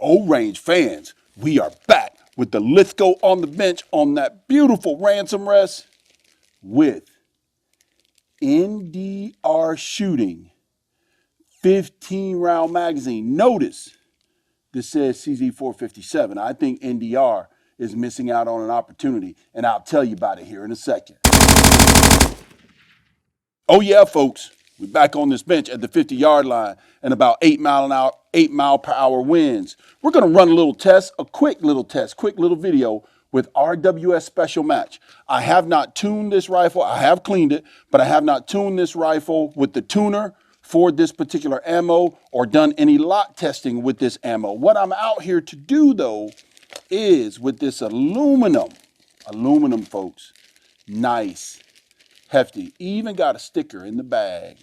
O-Range fans, we are back with the Lithgow on the bench on that beautiful ransom rest with NDR shooting 15 round magazine. Notice this says CZ457. I think NDR is missing out on an opportunity, and I'll tell you about it here in a second. Oh yeah, folks, we're back on this bench at the 50-yard line and about 8 mile per hour winds. We're gonna run a little test, a quick little video with RWS Special Match. I have not tuned this rifle. I have cleaned it, but I have not tuned this rifle with the tuner for this particular ammo or done any lot testing with this ammo. What I'm out here to do though is with this aluminum, folks, nice. Hefty, even got a sticker in the bag.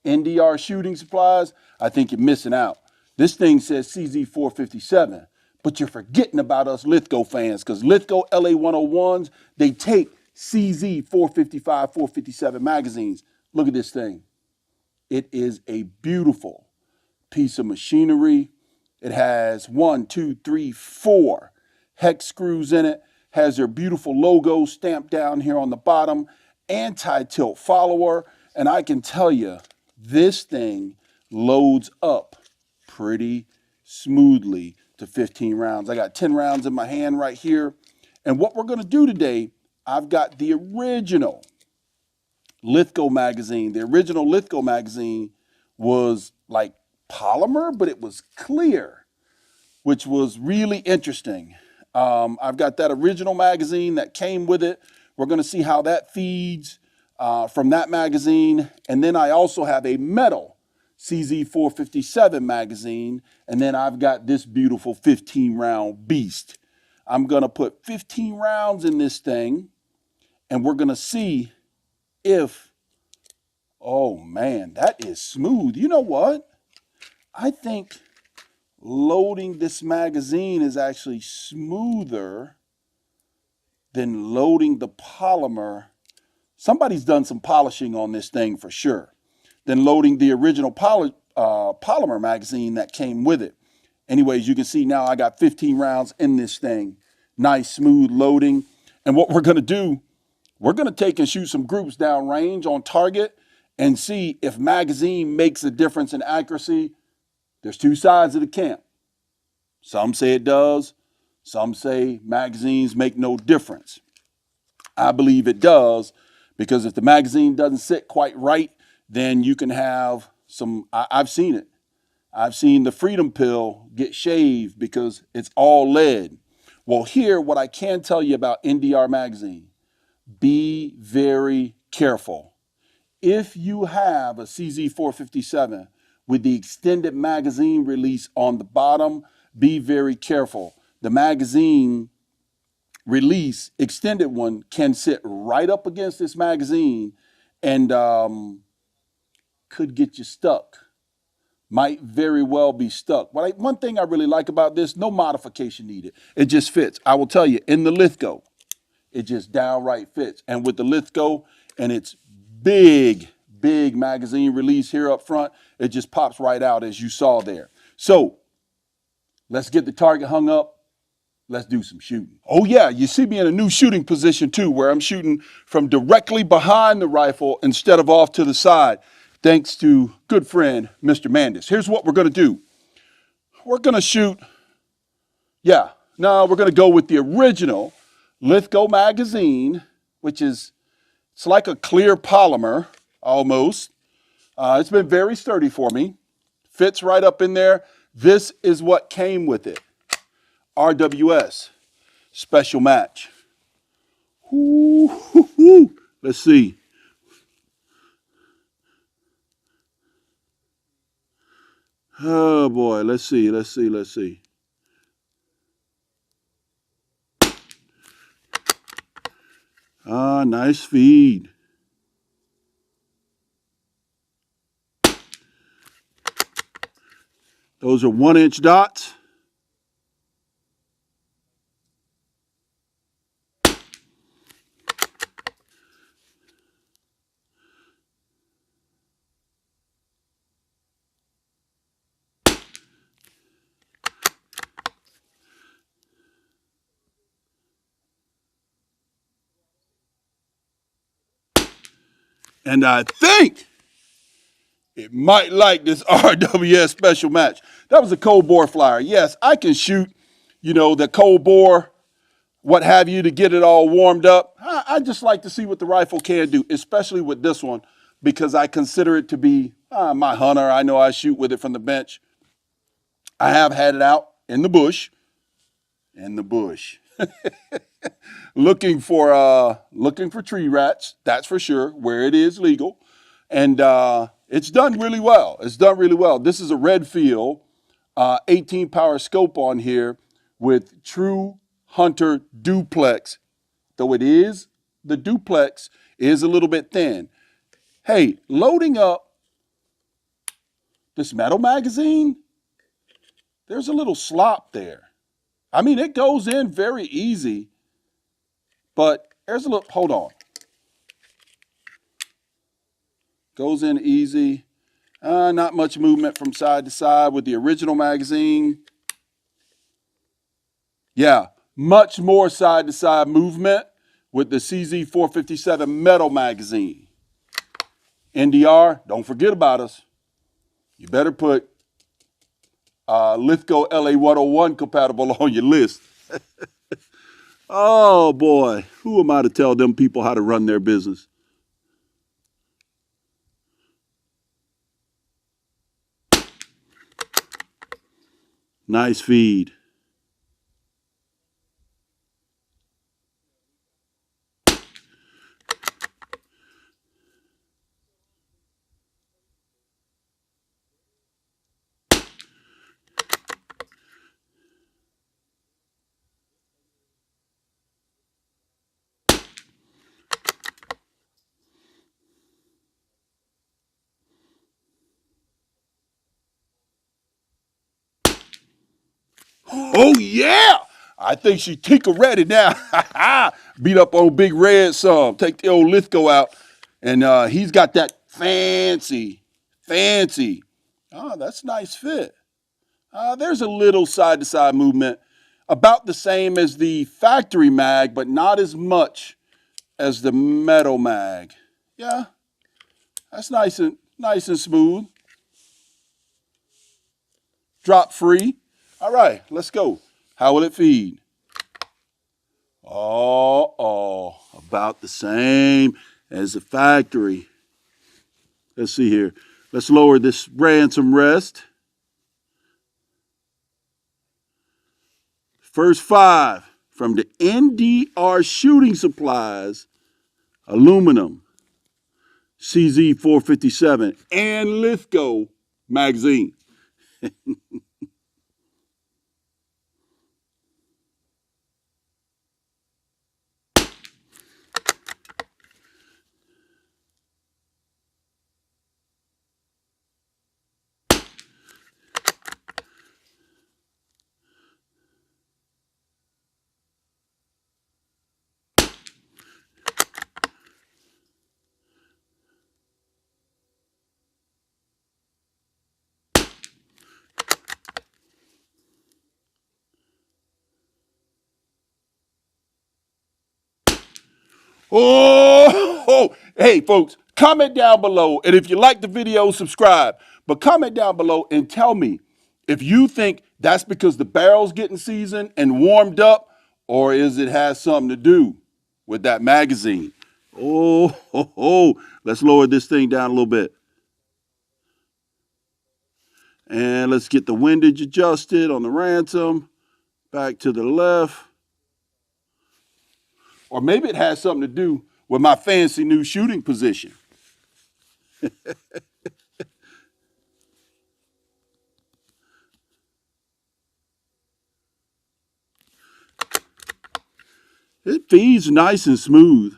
NDR shooting supplies, I think you're missing out. This thing says CZ457, but you're forgetting about us Lithgow fans, because Lithgow LA101s, they take CZ455, 457 magazines. Look at this thing. It is a beautiful piece of machinery. It has 1, 2, 3, 4 hex screws in it, has their beautiful logo stamped down here on the bottom, anti-tilt follower, and I can tell you, this thing loads up pretty smoothly to 15 rounds. I got 10 rounds in my hand right here, and what we're gonna do today, I've got the original Lithgow magazine. The original Lithgow magazine was like polymer, but it was clear, which was really interesting. I've got that original magazine that came with it. We're going to see how that feeds from that magazine. And then I also have a metal CZ457 magazine. And then I've got this beautiful 15 round beast. I'm going to put 15 rounds in this thing. And we're going to see if, oh man, that is smooth. You know what? I think loading this magazine is actually smoother than loading the polymer. Somebody's done some polishing on this thing for sure. Than loading the original polymer magazine that came with it. Anyways, you can see now I got 15 rounds in this thing. Nice, smooth loading. And what we're gonna do, we're gonna take and shoot some groups down range on target and see if magazine makes a difference in accuracy. There's two sides of the camp. Some say it does. Some say magazines make no difference. I believe it does, because if the magazine doesn't sit quite right, then you can have some, I've seen it. I've seen the Freedom Pill get shaved because it's all lead. Well, here, what I can tell you about NDR magazine, be very careful. If you have a CZ457 with the extended magazine release on the bottom, be very careful. The magazine release, extended one, can sit right up against this magazine and could get you stuck. Might very well be stuck. But one thing I really like about this, no modification needed. It just fits. I will tell you, in the Lithgow, it just downright fits. And with the Lithgow and its big magazine release here up front, it just pops right out as you saw there. So let's get the target hung up. Let's do some shooting. Oh yeah, you see me in a new shooting position too, where I'm shooting from directly behind the rifle instead of off to the side, thanks to good friend, Mr. Mandis. Here's what we're gonna do. We're gonna shoot, we're gonna go with the original Lithgow magazine, which is, it's like a clear polymer, almost. It's been very sturdy for me. Fits right up in there. This is what came with it. RWS Special Match. Ooh. Let's see. Oh boy, let's see. Nice feed. Those are 1-inch dots. And I think it might like this RWS special match. That was a cold bore flyer. Yes, I can shoot, the cold bore, what have you, to get it all warmed up. I just like to see what the rifle can do, especially with this one, because I consider it to be my hunter. I know I shoot with it from the bench. I have had it out in the bush, looking for tree rats. That's for sure, where it is legal, and it's done really well. It's done really well. This is a Redfield 18 power scope on here with true hunter duplex. Though the duplex is a little bit thin. Hey, loading up this metal magazine, there's a little slop there. I mean, it goes in very easy, but there's a little, hold on. Goes in easy. Not much movement from side to side with the original magazine. Yeah, much more side to side movement with the CZ457 metal magazine. NDR, don't forget about us. You better put Lithgow LA101 compatible on your list. Oh boy, who am I to tell them people how to run their business? Nice feed. Oh yeah, I think she tinker ready now. Beat up on Big Red some. Take the old Lithgow out, and he's got that fancy. Oh, that's a nice fit. There's a little side to side movement, about the same as the factory mag, but not as much as the metal mag. Yeah, that's nice and smooth. Drop free. All right, let's go. How will it feed? Oh, about the same as the factory. Let's see here. Let's lower this ransom rest. First 5 from the NDR Shooting Supplies, aluminum, CZ457, and Lithgow magazine. Hey, folks, comment down below. And if you like the video, subscribe. But comment down below and tell me if you think that's because the barrel's getting seasoned and warmed up, or is it has something to do with that magazine. Let's lower this thing down a little bit. And let's get the windage adjusted on the ransom. Back to the left. Or maybe it has something to do with my fancy new shooting position. It feeds nice and smooth.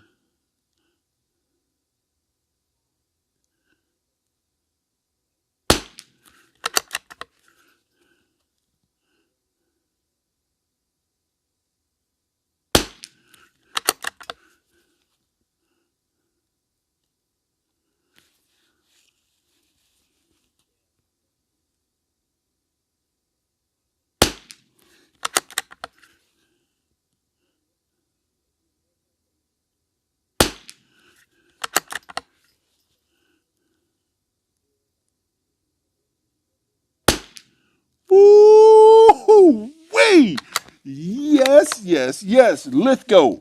yes, Lithgow.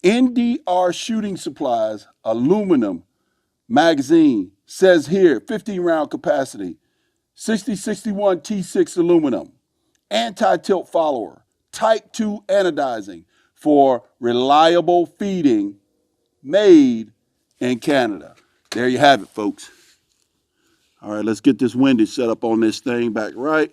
NDR Shooting Supplies, aluminum magazine. Says here, 15 round capacity, 6061 T6 aluminum, anti-tilt follower, type 2 anodizing for reliable feeding, made in Canada. There you have it, folks. All right, let's get this windage set up on this thing back right.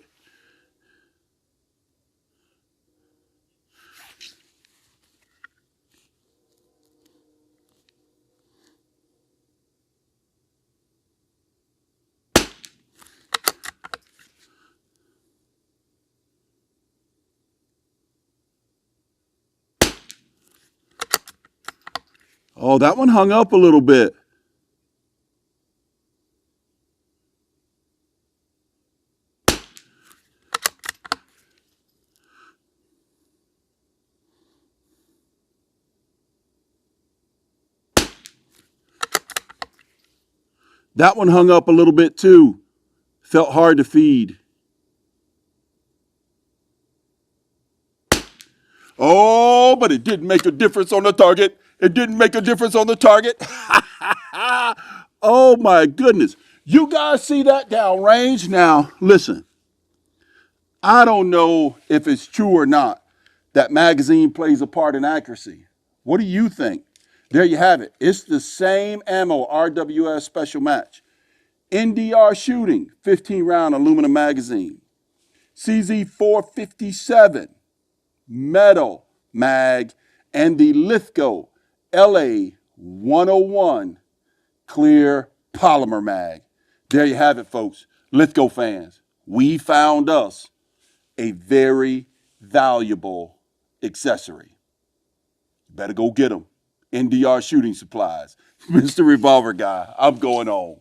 Oh, that one hung up a little bit. That one hung up a little bit too. Felt hard to feed. Oh, but it didn't make a difference on the target. It didn't make a difference on the target. Oh my goodness. You guys see that downrange? Now, listen, I don't know if it's true or not that magazine plays a part in accuracy. What do you think? There you have it. It's the same ammo, RWS special match. NDR shooting, 15 round aluminum magazine. CZ 457 metal mag, and the Lithgow LA101 clear polymer mag. There you have it, folks. Lithgow fans, we found us a very valuable accessory. Better go get them. NDR Shooting Supplies. Mr. Revolver Guy, I'm going on.